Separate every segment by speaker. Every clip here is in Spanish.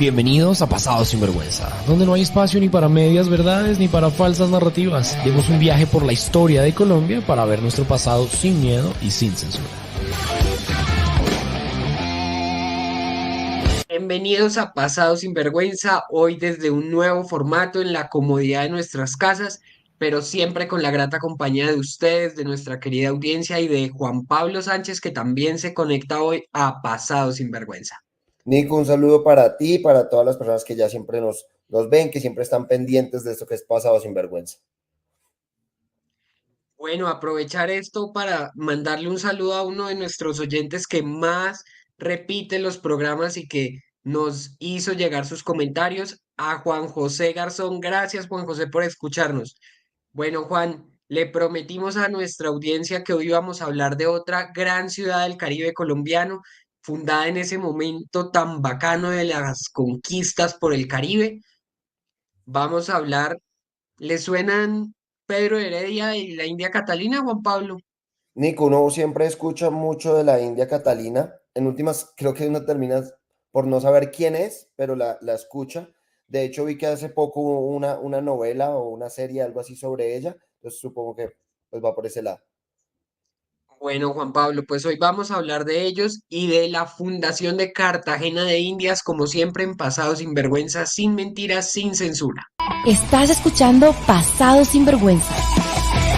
Speaker 1: Bienvenidos a Pasado Sinvergüenza, donde no hay espacio ni para medias verdades ni para falsas narrativas. Demos un viaje por la historia de Colombia para ver nuestro pasado sin miedo y sin censura.
Speaker 2: Bienvenidos a Pasado Sinvergüenza, hoy desde un nuevo formato en la comodidad de nuestras casas, pero siempre con la grata compañía de ustedes, de nuestra querida audiencia y de Juan Pablo Sánchez, que también se conecta hoy a Pasado Sinvergüenza.
Speaker 3: Nico, un saludo para ti y para todas las personas que ya siempre nos ven, que siempre están pendientes de esto que es Pasado Sinvergüenza.
Speaker 2: Bueno, aprovechar esto para mandarle un saludo a uno de nuestros oyentes que más repite los programas y que nos hizo llegar sus comentarios, a Juan José Garzón. Gracias, Juan José, por escucharnos. Bueno, Juan, le prometimos a nuestra audiencia que hoy íbamos a hablar de otra gran ciudad del Caribe colombiano, fundada en ese momento tan bacano de las conquistas por el Caribe. Vamos a hablar, ¿le suenan Pedro Heredia y la India Catalina, Juan Pablo?
Speaker 3: Nico, uno siempre escucha mucho de la India Catalina. En últimas, creo que uno termina por no saber quién es, pero la escucha. De hecho, vi que hace poco hubo una novela o una serie, algo así sobre ella. Entonces supongo que pues va por ese lado.
Speaker 2: Bueno, Juan Pablo, pues hoy vamos a hablar de ellos y de la fundación de Cartagena de Indias, como siempre en Pasado sin vergüenza, sin mentiras, sin censura.
Speaker 4: Estás escuchando Pasado Sinvergüenza,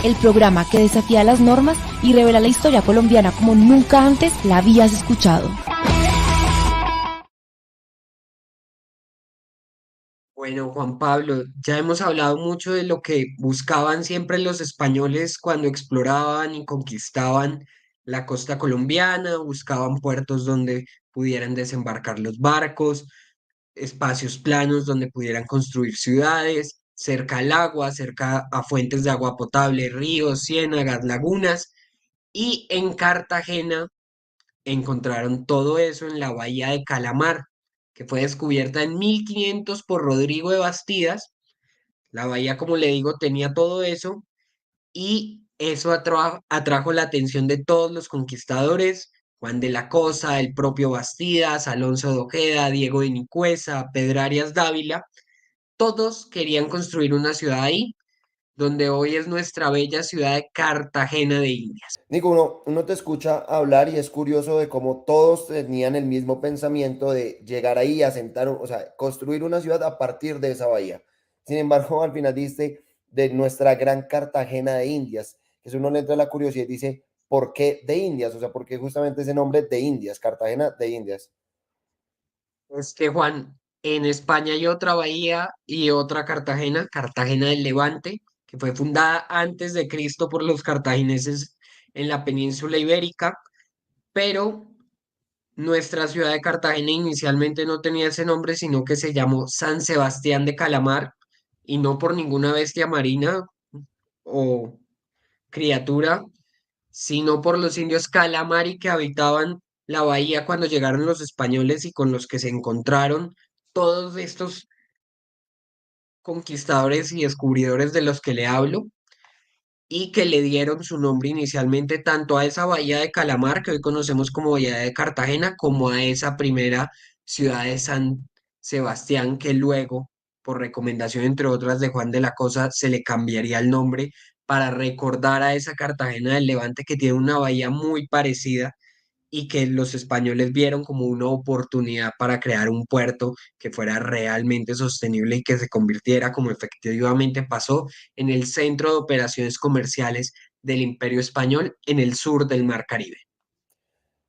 Speaker 4: el programa que desafía las normas y revela la historia colombiana como nunca antes la habías escuchado.
Speaker 2: Bueno, Juan Pablo, ya hemos hablado mucho de lo que buscaban siempre los españoles cuando exploraban y conquistaban la costa colombiana, buscaban puertos donde pudieran desembarcar los barcos, espacios planos donde pudieran construir ciudades, cerca al agua, cerca a fuentes de agua potable, ríos, ciénagas, lagunas, y en Cartagena encontraron todo eso en la bahía de Calamar, que fue descubierta en 1500 por Rodrigo de Bastidas. La bahía, como le digo, tenía todo eso y eso atrajo la atención de todos los conquistadores, Juan de la Cosa, el propio Bastidas, Alonso de Ojeda, Diego de Nicuesa, Pedro Arias Dávila. Todos querían construir una ciudad ahí, donde hoy es nuestra bella ciudad de Cartagena de Indias.
Speaker 3: Nico, uno te escucha hablar y es curioso de cómo todos tenían el mismo pensamiento de llegar ahí y asentar, o sea, construir una ciudad a partir de esa bahía. Sin embargo, al final diste de nuestra gran Cartagena de Indias, que si uno le entra la curiosidad y dice, ¿por qué de Indias? O sea, ¿por qué justamente ese nombre de Indias, Cartagena de Indias?
Speaker 2: Es que, Juan, en España hay otra bahía y otra Cartagena, Cartagena del Levante, que fue fundada antes de Cristo por los cartagineses en la península ibérica, pero nuestra ciudad de Cartagena inicialmente no tenía ese nombre, sino que se llamó San Sebastián de Calamar, y no por ninguna bestia marina o criatura, sino por los indios calamari que habitaban la bahía cuando llegaron los españoles y con los que se encontraron todos estos conquistadores y descubridores de los que le hablo y que le dieron su nombre inicialmente tanto a esa bahía de Calamar, que hoy conocemos como bahía de Cartagena, como a esa primera ciudad de San Sebastián, que luego, por recomendación entre otras de Juan de la Cosa, se le cambiaría el nombre para recordar a esa Cartagena del Levante que tiene una bahía muy parecida y que los españoles vieron como una oportunidad para crear un puerto que fuera realmente sostenible y que se convirtiera, como efectivamente pasó, en el centro de operaciones comerciales del Imperio Español en el sur del Mar Caribe.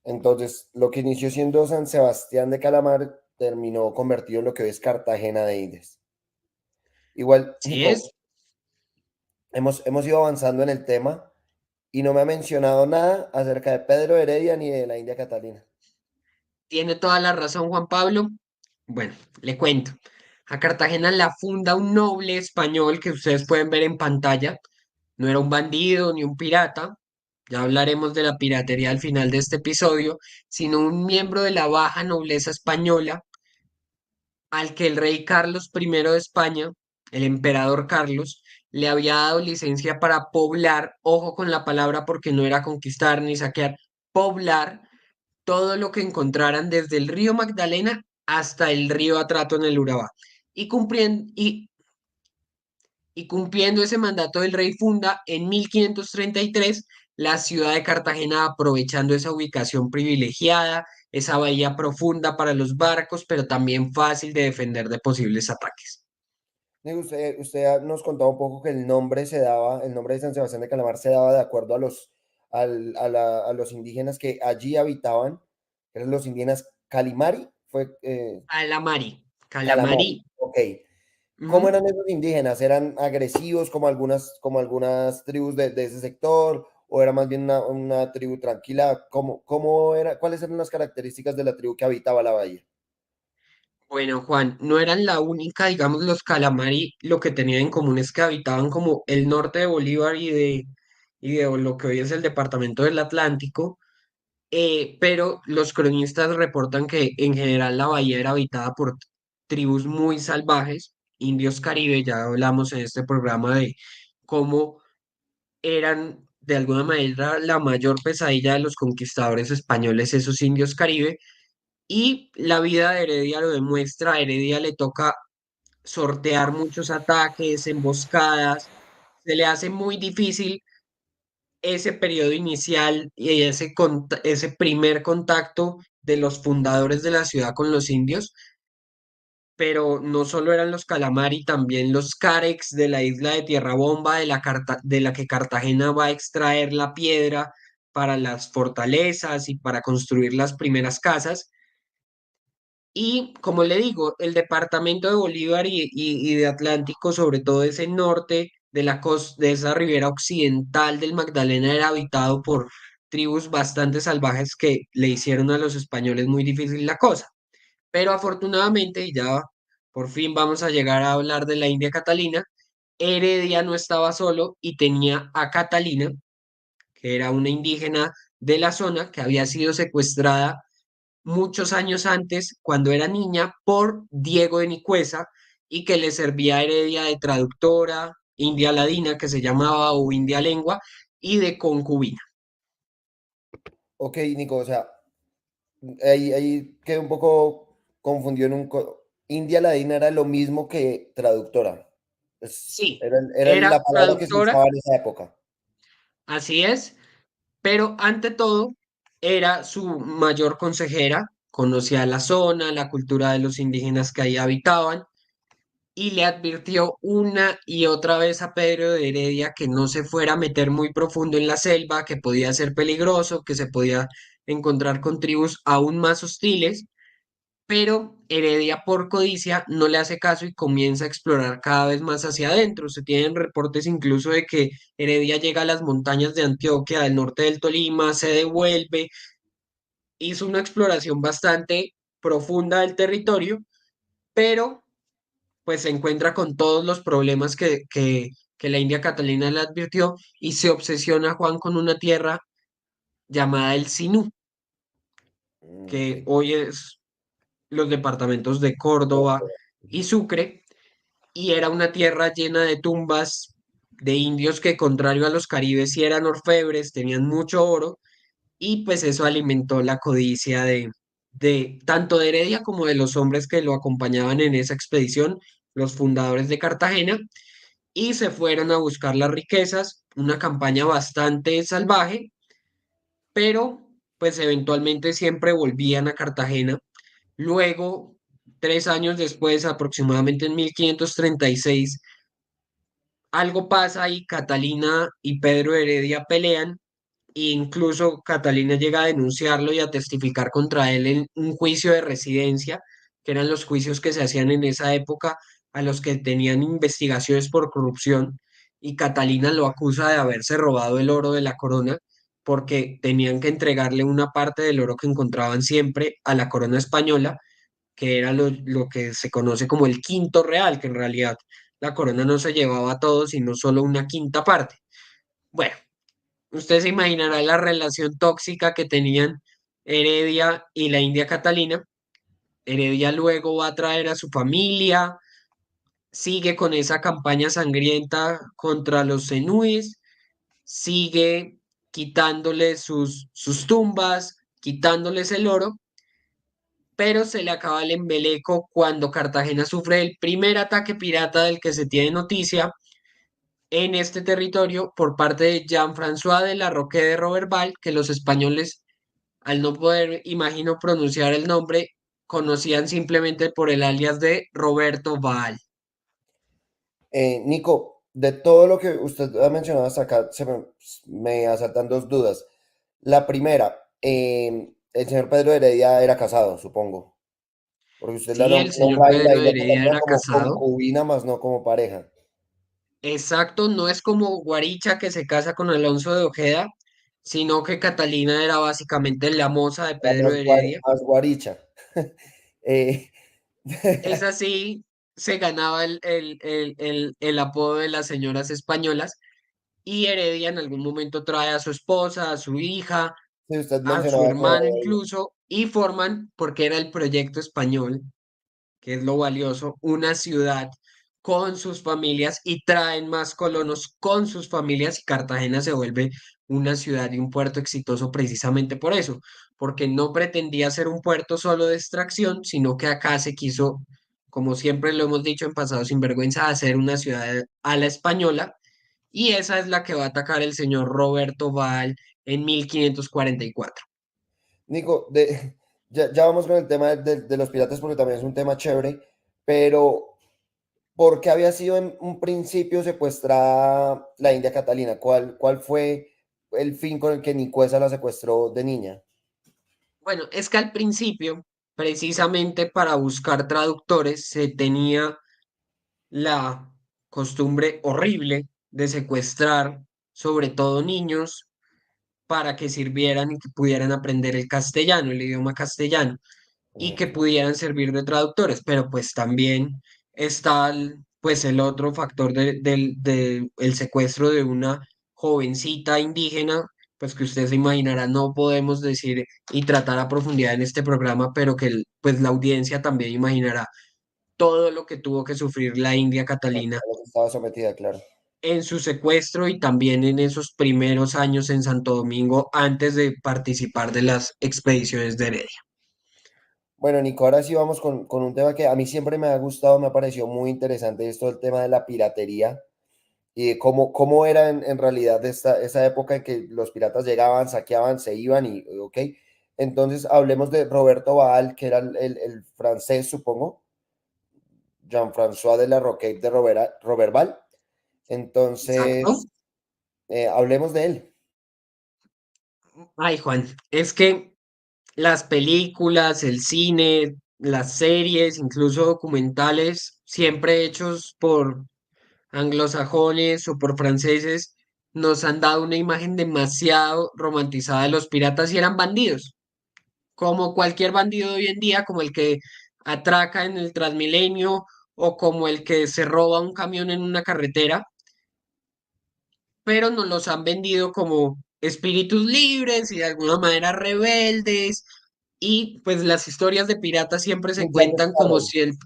Speaker 3: Entonces, lo que inició siendo San Sebastián de Calamar terminó convertido en lo que hoy es Cartagena de Indias. Igual,
Speaker 2: Sí
Speaker 3: Nico,
Speaker 2: es,
Speaker 3: hemos ido avanzando en el tema y no me ha mencionado nada acerca de Pedro Heredia ni de la India Catalina.
Speaker 2: tiene toda la razón Juan Pablo. Bueno, le cuento. A Cartagena la funda un noble español que ustedes pueden ver en pantalla. No era un bandido ni un pirata, ya hablaremos de la piratería al final de este episodio, sino un miembro de la baja nobleza española al que el rey Carlos I de España, el emperador Carlos, le había dado licencia para poblar, ojo con la palabra porque no era conquistar ni saquear, poblar todo lo que encontraran desde el río Magdalena hasta el río Atrato en el Urabá. Y cumpliendo ese mandato del rey funda en 1533 la ciudad de Cartagena, aprovechando esa ubicación privilegiada, esa bahía profunda para los barcos, pero también fácil de defender de posibles ataques.
Speaker 3: Digo, usted nos contaba un poco que el nombre se daba, el nombre de San Sebastián de Calamar se daba de acuerdo a a los indígenas que allí habitaban, que eran los indígenas Calimari, fue
Speaker 2: Calamari, Calamari.
Speaker 3: Calamari, ok. ¿Cómo
Speaker 2: Ujú.
Speaker 3: eran esos indígenas? ¿Eran agresivos como algunas tribus de ese sector? ¿O era más bien una tribu tranquila? ¿Cómo era? ¿Cuáles eran las características de la tribu que habitaba la bahía?
Speaker 2: Bueno, Juan, no eran la única, digamos, los Calamari, lo que tenían en común es que habitaban como el norte de Bolívar y de lo que hoy es el departamento del Atlántico, pero los cronistas reportan que en general la bahía era habitada por tribus muy salvajes, indios caribe. Ya hablamos en este programa de cómo eran de alguna manera la mayor pesadilla de los conquistadores españoles, esos indios caribe, y la vida de Heredia lo demuestra. A Heredia le toca sortear muchos ataques, emboscadas, se le hace muy difícil ese periodo inicial y ese primer contacto de los fundadores de la ciudad con los indios, pero no solo eran los Calamari, también los Carex de la isla de Tierra Bomba, de la que Cartagena va a extraer la piedra para las fortalezas y para construir las primeras casas. Y como le digo, el departamento de Bolívar y de Atlántico, sobre todo ese norte de de esa ribera occidental del Magdalena, era habitado por tribus bastante salvajes que le hicieron a los españoles muy difícil la cosa. Pero afortunadamente, y ya por fin vamos a llegar a hablar de la India Catalina, Heredia no estaba solo y tenía a Catalina, que era una indígena de la zona que había sido secuestrada muchos años antes, cuando era niña, por Diego de Nicuesa, y que le servía a Heredia de traductora, india ladina que se llamaba, o india lengua, y de concubina.
Speaker 3: Ok, Nico, o sea, ahí quedé un poco confundido India Ladina era lo mismo que traductora.
Speaker 2: Sí,
Speaker 3: Era
Speaker 2: era
Speaker 3: la palabra que se
Speaker 2: traductora,
Speaker 3: usaba en esa época.
Speaker 2: así es, pero ante todo era su mayor consejera, conocía la zona, la cultura de los indígenas que ahí habitaban, y le advirtió una y otra vez a Pedro de Heredia que no se fuera a meter muy profundo en la selva, que podía ser peligroso, que se podía encontrar con tribus aún más hostiles, pero Heredia por codicia no le hace caso y comienza a explorar cada vez más hacia adentro. Se tienen reportes incluso de que Heredia llega a las montañas de Antioquia, del norte del Tolima, se devuelve, hizo una exploración bastante profunda del territorio, pero pues se encuentra con todos los problemas que la India Catalina le advirtió, y se obsesiona Juan con una tierra llamada el Sinú,
Speaker 3: Ok.
Speaker 2: que hoy es los departamentos de Córdoba y Sucre, y era una tierra llena de tumbas de indios que, contrario a los caribes, sí eran orfebres, tenían mucho oro, y pues eso alimentó la codicia de tanto de Heredia como de los hombres que lo acompañaban en esa expedición, los fundadores de Cartagena, y se fueron a buscar las riquezas, una campaña bastante salvaje, pero pues eventualmente siempre volvían a Cartagena. Luego, 3 años después, aproximadamente en 1536, algo pasa y Catalina y Pedro Heredia pelean, e incluso Catalina llega a denunciarlo y a testificar contra él en un juicio de residencia, que eran los juicios que se hacían en esa época a los que tenían investigaciones por corrupción, y Catalina lo acusa de haberse robado el oro de la corona porque tenían que entregarle una parte del oro que encontraban siempre a la corona española, que era lo que se conoce como el quinto real, que en realidad la corona no se llevaba todo, sino solo una quinta parte. Bueno, usted se imaginará la relación tóxica que tenían Heredia y la India Catalina. Heredia luego va a traer a su familia, sigue con esa campaña sangrienta contra los zenúes, sigue quitándoles sus tumbas, quitándoles el oro, pero se le acaba el embeleco cuando Cartagena sufre el primer ataque pirata del que se tiene noticia en este territorio por parte de Jean-François de la Roque de Roberval, que los españoles, al no poder, imagino, pronunciar el nombre, conocían simplemente por el alias de Roberto Baal.
Speaker 3: Nico, de todo lo que usted ha mencionado hasta acá, me asaltan dos dudas. La primera, el señor Pedro Heredia era casado, supongo, porque usted la
Speaker 2: Sí, el señor
Speaker 3: nombra ahí la
Speaker 2: Pedro de
Speaker 3: isla
Speaker 2: Heredia
Speaker 3: Catalina
Speaker 2: era
Speaker 3: como
Speaker 2: casado.
Speaker 3: concubina, más no como pareja.
Speaker 2: Exacto, no es como Guaricha que se casa con Alonso de Ojeda, sino que Catalina era básicamente la moza de
Speaker 3: Era
Speaker 2: Pedro de Heredia.
Speaker 3: más guaricha. Eh,
Speaker 2: Es así, se ganaba el apodo de las señoras españolas y Heredia en algún momento trae a su esposa, a su hija,
Speaker 3: sí, usted
Speaker 2: a su
Speaker 3: mencionaba que
Speaker 2: hermano incluso, y forman, porque era el proyecto español, que es lo valioso, una ciudad con sus familias y traen más colonos con sus familias y Cartagena se vuelve una ciudad y un puerto exitoso precisamente por eso, porque no pretendía ser un puerto solo de extracción, sino que acá se quiso, como siempre lo hemos dicho en Pasado Sinvergüenza, hacer una ciudad a la española y esa es la que va a atacar el señor Roberto Baal en 1544.
Speaker 3: Nico, ya vamos con el tema de los piratas porque también es un tema chévere, pero ¿por qué había sido en un principio secuestrada la India Catalina? ¿Cuál fue el fin con el que Nicuesa la secuestró de niña?
Speaker 2: Bueno, es que al principio, precisamente para buscar traductores, se tenía la costumbre horrible de secuestrar sobre todo niños para que sirvieran y que pudieran aprender el castellano, el idioma castellano, y que
Speaker 3: Ok.
Speaker 2: pudieran servir de traductores, pero pues también está pues el otro factor el secuestro de una jovencita indígena, pues que usted se imaginará, no podemos decir y tratar a profundidad en este programa, pero que pues la audiencia también imaginará todo lo que tuvo que sufrir la India Catalina
Speaker 3: A lo que estaba sometida, claro.
Speaker 2: en su secuestro y también en esos primeros años en Santo Domingo antes de participar de las expediciones de Heredia.
Speaker 3: Bueno, Nico, ahora sí vamos con un tema que a mí siempre me ha gustado, me ha parecido muy interesante, esto del tema de la piratería y de cómo era en realidad esa época en que los piratas llegaban, saqueaban, se iban y, ok. Entonces, hablemos de Roberto Baal, que era el francés, supongo, Jean-François de la Roquette de Roberval.
Speaker 2: Exacto.
Speaker 3: Entonces, hablemos de él.
Speaker 2: Ay, Juan, es que las películas, el cine, las series, incluso documentales, siempre hechos por anglosajones o por franceses, nos han dado una imagen demasiado romantizada de los piratas y eran bandidos, como cualquier bandido de hoy en día, como el que atraca en el Transmilenio o como el que se roba un camión en una carretera, pero nos los han vendido como espíritus libres y de alguna manera rebeldes. Y pues las historias de piratas siempre se
Speaker 3: Un Jack
Speaker 2: cuentan como
Speaker 3: Sparrow.
Speaker 2: si el...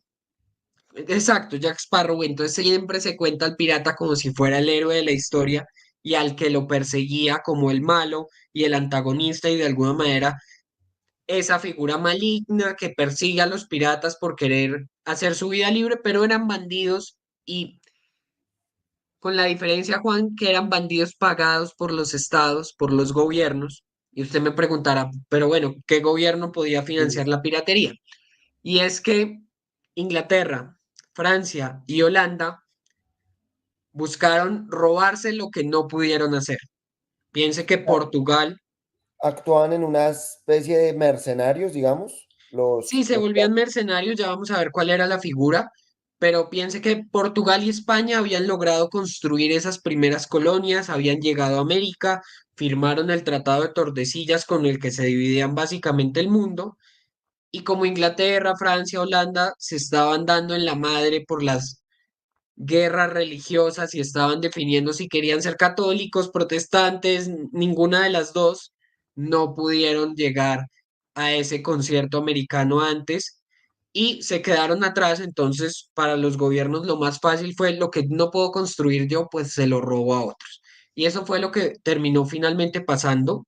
Speaker 2: Exacto, Jack Sparrow, entonces siempre se cuenta al pirata como si fuera el héroe de la historia y al que lo perseguía como el malo y el antagonista y de alguna manera esa figura maligna que persigue a los piratas por querer hacer su vida libre, pero eran bandidos y con la diferencia, Juan, que eran bandidos pagados por los estados, por los gobiernos. Y usted me preguntará, pero bueno, ¿qué gobierno podía
Speaker 3: Sí.
Speaker 2: financiar la piratería? Y es que Inglaterra, Francia y Holanda buscaron robarse lo que no pudieron hacer. Piense que Portugal
Speaker 3: Actuaban en una especie de mercenarios, digamos,
Speaker 2: sí se
Speaker 3: los
Speaker 2: volvían mercenarios, ya vamos a ver cuál era la figura, pero piense que Portugal y España habían logrado construir esas primeras colonias, habían llegado a América, firmaron el Tratado de Tordesillas con el que se dividían básicamente el mundo, y como Inglaterra, Francia, Holanda se estaban dando en la madre por las guerras religiosas y estaban definiendo si querían ser católicos, protestantes, ninguna de las dos, no pudieron llegar a ese concierto americano antes y se quedaron atrás, entonces para los gobiernos lo más fácil fue lo que no puedo construir yo, pues se lo robo a otros. Y eso fue lo que terminó finalmente pasando,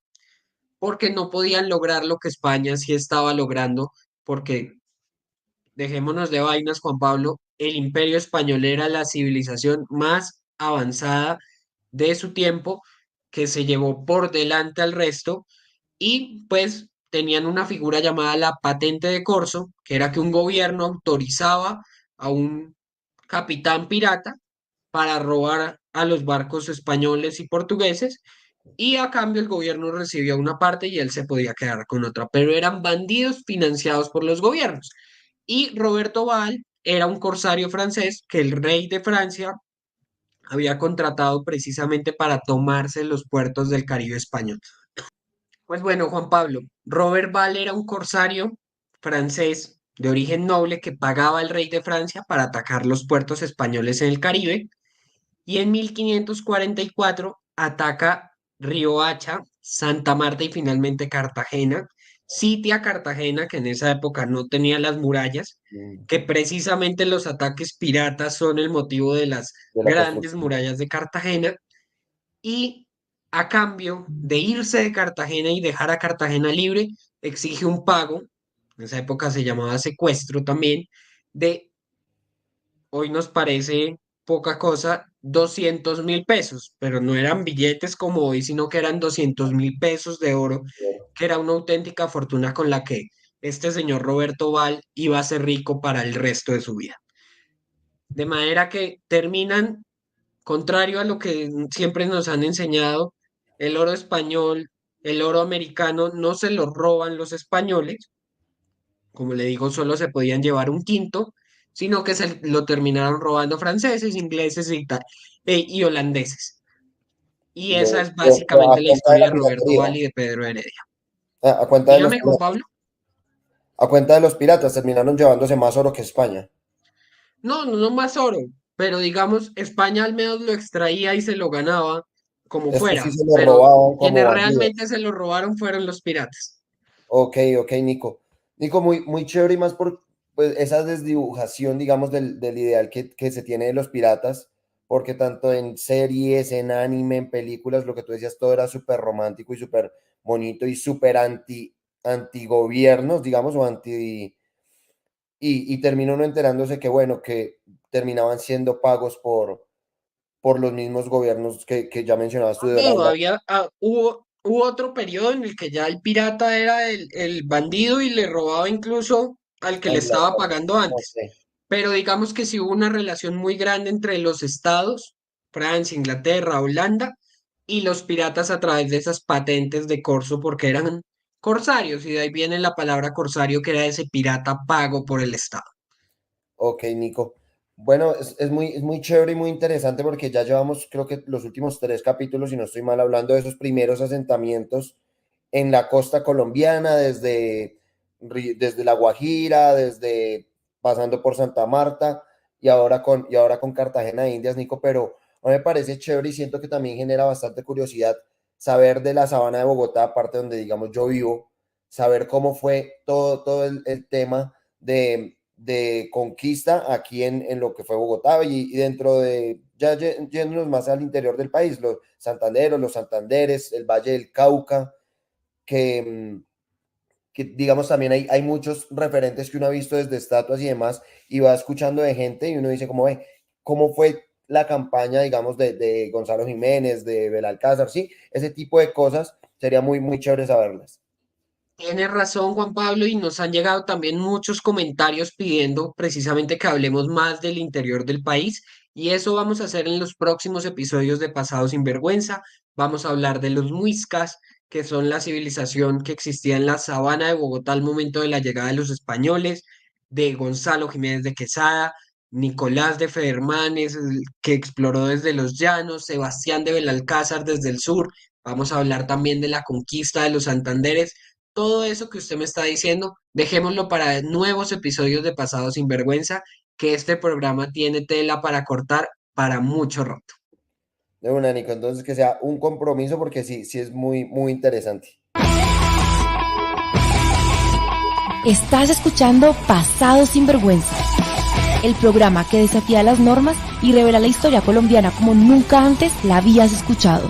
Speaker 2: porque no podían lograr lo que España sí estaba logrando, porque dejémonos de vainas, Juan Pablo, el Imperio Español era la civilización más avanzada de su tiempo, que se llevó por delante al resto y pues tenían una figura llamada la patente de corso, que era que un gobierno autorizaba a un capitán pirata para robar a los barcos españoles y portugueses y a cambio el gobierno recibía una parte y él se podía quedar con otra, pero eran bandidos financiados por los gobiernos. Y Roberto Baal era un corsario francés que el rey de Francia había contratado precisamente para tomarse los puertos del Caribe español. Pues bueno, Juan Pablo, Robert Ball era un corsario francés de origen noble que pagaba al rey de Francia para atacar los puertos españoles en el Caribe y en 1544 ataca Riohacha, Santa Marta y finalmente Cartagena, sitia Cartagena que en esa época no tenía las murallas, que precisamente los ataques piratas son el motivo de las
Speaker 3: de la
Speaker 2: grandes
Speaker 3: construcción.
Speaker 2: murallas de Cartagena y a cambio de irse de Cartagena y dejar a Cartagena libre, exige un pago, en esa época se llamaba secuestro también, de, hoy nos parece poca cosa, 200.000 pesos, pero no eran billetes como hoy, sino que eran 200.000 pesos de oro, que era una auténtica fortuna con la que este señor Roberto Val iba a ser rico para el resto de su vida. De manera que terminan, contrario a lo que siempre nos han enseñado, el oro español, el oro americano no se lo roban los españoles, como le digo, solo se podían llevar un quinto, sino que se lo terminaron robando franceses, ingleses y holandeses. Y esa es
Speaker 3: A
Speaker 2: básicamente la
Speaker 3: cuenta de
Speaker 2: historia
Speaker 3: la
Speaker 2: de Roberto
Speaker 3: piratería.
Speaker 2: Val y de Pedro Heredia.
Speaker 3: A cuenta de los
Speaker 2: Dígame, Juan
Speaker 3: piratas.
Speaker 2: Pablo.
Speaker 3: A cuenta de los piratas terminaron llevándose más oro que España.
Speaker 2: No, no, no más oro, pero digamos, España al menos lo extraía y se lo ganaba como
Speaker 3: Estos sí
Speaker 2: fuera,
Speaker 3: se lo
Speaker 2: pero
Speaker 3: robaban como
Speaker 2: quienes
Speaker 3: bandidos.
Speaker 2: realmente se lo robaron fueron los piratas.
Speaker 3: Ok, ok, Nico. Nico, muy, muy chévere y más por pues, esa desdibujación, digamos, del ideal que se tiene de los piratas, porque tanto en series, en anime, en películas, lo que tú decías, todo era súper romántico y súper bonito y súper antigobiernos, digamos, o anti... Y terminó uno enterándose que, bueno, que terminaban siendo pagos por los mismos gobiernos que ya mencionabas tú de
Speaker 2: No,
Speaker 3: Holanda.
Speaker 2: hubo otro periodo en el que ya el pirata era el bandido y le robaba incluso al que
Speaker 3: A
Speaker 2: le estaba
Speaker 3: Inglaterra.
Speaker 2: pagando antes.
Speaker 3: Ok.
Speaker 2: Pero digamos que sí hubo una relación muy grande entre los estados, Francia, Inglaterra, Holanda, y los piratas a través de esas patentes de corso, porque eran corsarios, y de ahí viene la palabra corsario, que era ese pirata pago por el estado.
Speaker 3: Ok, Nico. Bueno, es muy chévere y muy interesante porque ya llevamos, creo que los últimos 3 capítulos, si no estoy mal, hablando de esos primeros asentamientos en la costa colombiana, desde La Guajira, desde pasando por Santa Marta y ahora con Cartagena de Indias, Nico, pero a mí me parece chévere y siento que también genera bastante curiosidad saber de la sabana de Bogotá, aparte donde, digamos, yo vivo, saber cómo fue todo el tema de conquista aquí en lo que fue Bogotá y dentro de, ya yéndonos más al interior del país, los Santanderos, los Santanderes, el Valle del Cauca, que, que digamos también hay muchos referentes que uno ha visto desde estatuas y demás y va escuchando de gente y uno dice como, ¿cómo fue la campaña, digamos, de Gonzalo Jiménez, de Belalcázar? Sí, ese tipo de cosas sería muy, muy chévere saberlas.
Speaker 2: Tienes razón, Juan Pablo, y nos han llegado también muchos comentarios pidiendo precisamente que hablemos más del interior del país, y eso vamos a hacer en los próximos episodios de Pasado sin Vergüenza. Vamos a hablar de los muiscas, que son la civilización que existía en la sabana de Bogotá al momento de la llegada de los españoles, de Gonzalo Jiménez de Quesada, Nicolás de Federmanes, que exploró desde los llanos, Sebastián de Belalcázar desde el sur. Vamos a hablar también de la conquista de los Santanderes. Todo eso que usted me está diciendo, dejémoslo para nuevos episodios de Pasado sin Vergüenza, que este programa tiene tela para cortar para mucho rato.
Speaker 3: De una, Nico, entonces que sea un compromiso porque sí, sí es muy, muy interesante.
Speaker 4: Estás escuchando Pasado sin Vergüenza, el programa que desafía las normas y revela la historia colombiana como nunca antes la habías escuchado.